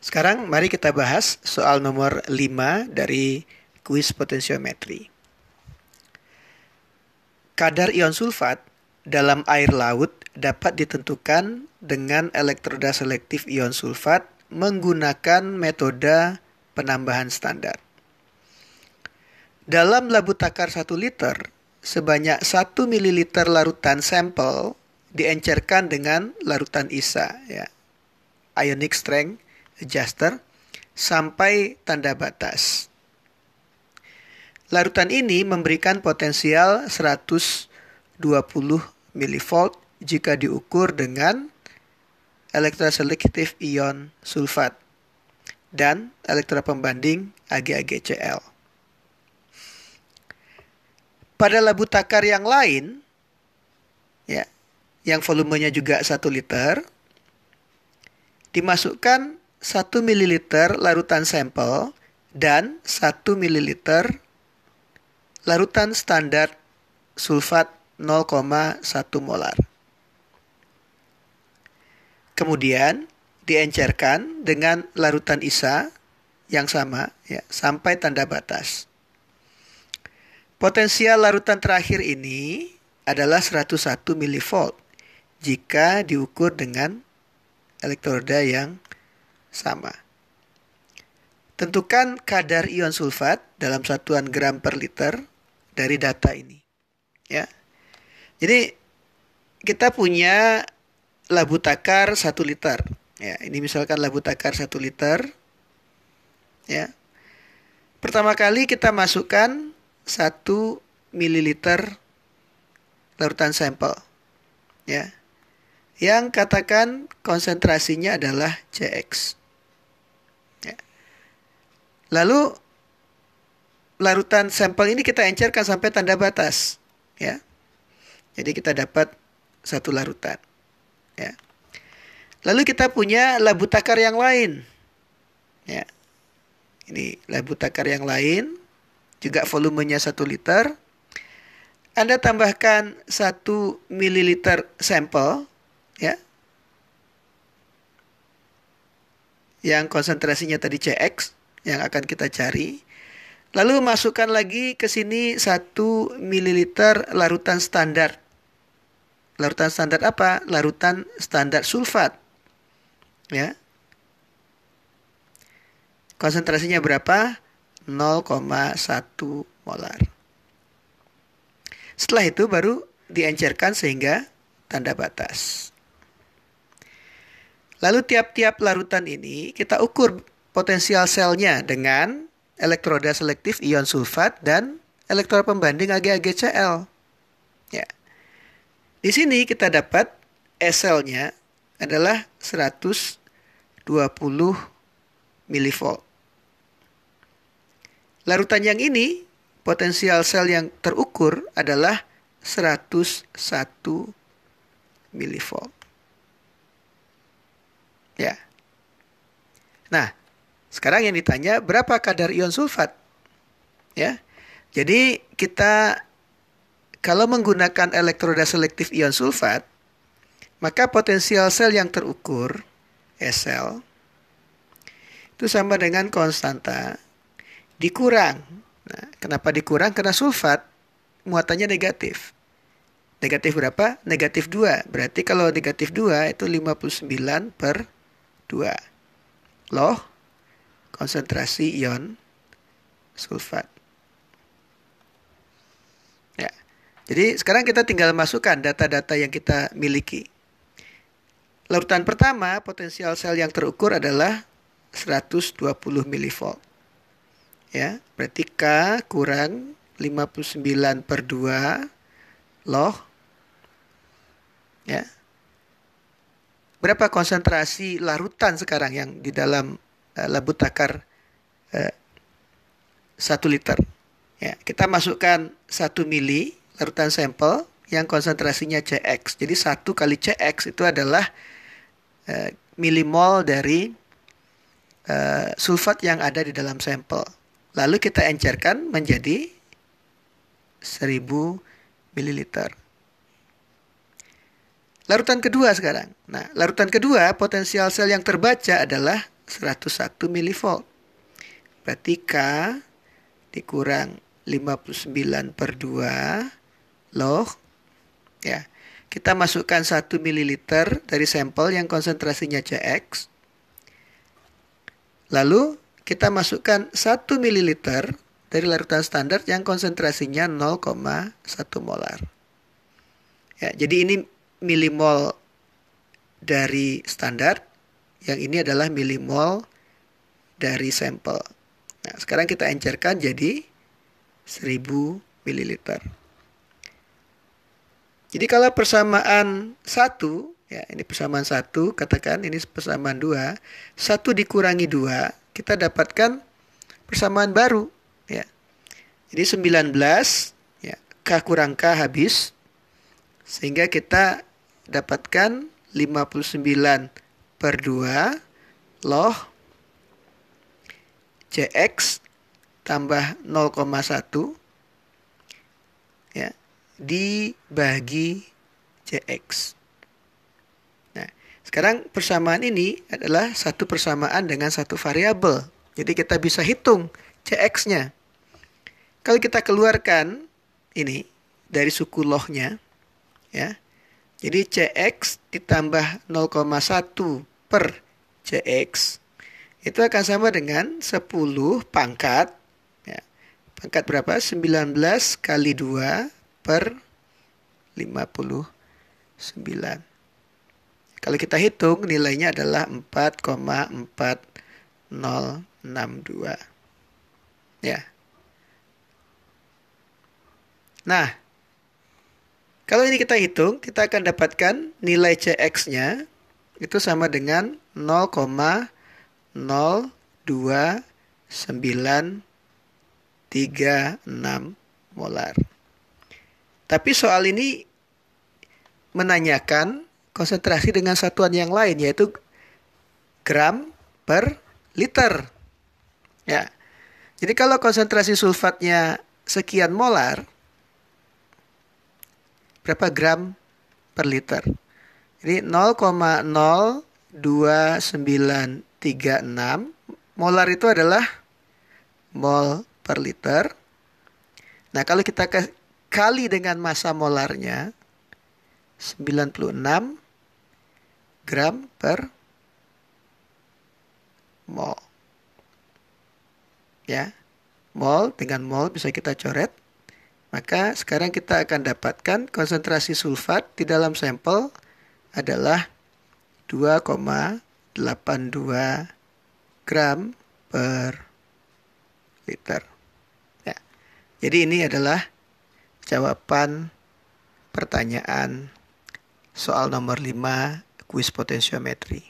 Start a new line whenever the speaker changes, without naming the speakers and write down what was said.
Sekarang mari kita bahas soal nomor 5 dari kuis potensiometri. Kadar ion sulfat dalam air laut dapat ditentukan dengan elektroda selektif ion sulfat menggunakan metode penambahan standar. Dalam labu takar 1 liter, sebanyak 1 ml larutan sampel diencerkan dengan larutan ISA, ya, ionic strength adjuster, sampai tanda batas. Larutan ini memberikan potensial 120 mV jika diukur dengan elektroselektif ion sulfat dan elektroda pembanding AgAgCl. Pada labu takar yang lain, ya, yang volumenya juga 1 liter, dimasukkan 1 ml larutan sampel dan 1 ml larutan standar sulfat 0,1 molar. Kemudian diencerkan dengan larutan ISA yang sama, ya, sampai tanda batas. Potensial larutan terakhir ini adalah 101 mV jika diukur dengan elektroda yang sama. Tentukan kadar ion sulfat dalam satuan gram per liter dari data ini. Ya. Jadi kita punya labu takar 1 liter. Ya, ini misalkan labu takar 1 liter. Ya. Pertama kali kita masukkan 1 ml larutan sampel. Ya. Yang katakan konsentrasinya adalah CX. Ya. Lalu larutan sampel ini kita encerkan sampai tanda batas, ya. Jadi kita dapat 1 larutan, ya. Lalu kita punya labu takar yang lain, ya. Ini labu takar yang lain, juga volumenya 1 liter. Anda tambahkan 1 ml sampel, ya, yang konsentrasinya tadi CX yang akan kita cari. Lalu masukkan lagi ke sini 1 ml larutan standar. Larutan standar apa? Larutan standar sulfat. Ya. Konsentrasinya berapa? 0,1 molar. Setelah itu baru diencerkan sehingga tanda batas. Lalu tiap-tiap larutan ini kita ukur potensial selnya dengan elektroda selektif ion sulfat dan elektroda pembanding AgAgCl. Ya. Di sini kita dapat SL-nya adalah 120 mV. Larutan yang ini, potensial sel yang terukur adalah 101 mV. Ya. Nah, sekarang yang ditanya berapa kadar ion sulfat? Ya. Jadi kita kalau menggunakan elektroda selektif ion sulfat, maka potensial sel yang terukur SL itu sama dengan konstanta dikurang. Nah, kenapa dikurang? Karena sulfat muatannya negatif. Negatif berapa? Negatif 2. Berarti kalau negatif 2 itu 59/2. Loh, konsentrasi ion sulfat. Ya. Jadi sekarang kita tinggal masukkan data-data yang kita miliki. Larutan pertama, potensial sel yang terukur adalah 120 mV. Ya, berarti K kurang 59/2 loh. Ya. Berapa konsentrasi larutan sekarang yang di dalam labu takar 1 liter? Ya, kita masukkan 1 mili larutan sampel yang konsentrasinya CX. Jadi 1 kali CX itu adalah milimol dari sulfat yang ada di dalam sampel. Lalu kita encerkan menjadi 1000 ml. Larutan kedua sekarang. Nah, larutan kedua potensial sel yang terbaca adalah 101 milivolt. Berarti K dikurang 59 per 2 log. Ya, kita masukkan 1 mililiter dari sampel yang konsentrasinya Cx. Lalu kita masukkan 1 mililiter dari larutan standar yang konsentrasinya 0,1 molar. Ya, jadi ini milimol dari standar, yang ini adalah milimol dari sampel. Nah, sekarang kita encerkan jadi 1000 mililiter. Jadi kalau persamaan 1, ya ini persamaan 1, katakan ini persamaan 2, 1 dikurangi 2, kita dapatkan persamaan baru. Ya. Jadi 19, ya, K kurang K habis, sehingga kita dapatkan 59 per 2 log Cx tambah 0,1 ya, dibagi Cx. Nah, sekarang persamaan ini adalah satu persamaan dengan satu variabel. Jadi kita bisa hitung Cx-nya. Kalau kita keluarkan ini dari suku lognya, ya, jadi Cx ditambah 0,1 per Cx itu akan sama dengan 10 pangkat. Ya, pangkat berapa? 19 kali 2 per 59. Kalau kita hitung nilainya adalah 4,4062. Ya. Nah, kalau ini kita hitung, kita akan dapatkan nilai Cx-nya itu sama dengan 0,0296 molar. Tapi soal ini menanyakan konsentrasi dengan satuan yang lain, yaitu gram per liter. Ya. Jadi kalau konsentrasi sulfatnya sekian molar, berapa gram per liter? Jadi 0,02936 molar itu adalah mol per liter. Nah, kalau kita kali dengan massa molarnya 96 gram per mol. Ya. Mol dengan mol bisa kita coret. Maka sekarang kita akan dapatkan konsentrasi sulfat di dalam sampel adalah 2,82 gram per liter. Ya. Jadi ini adalah jawaban pertanyaan soal nomor 5 kuis potensiometri.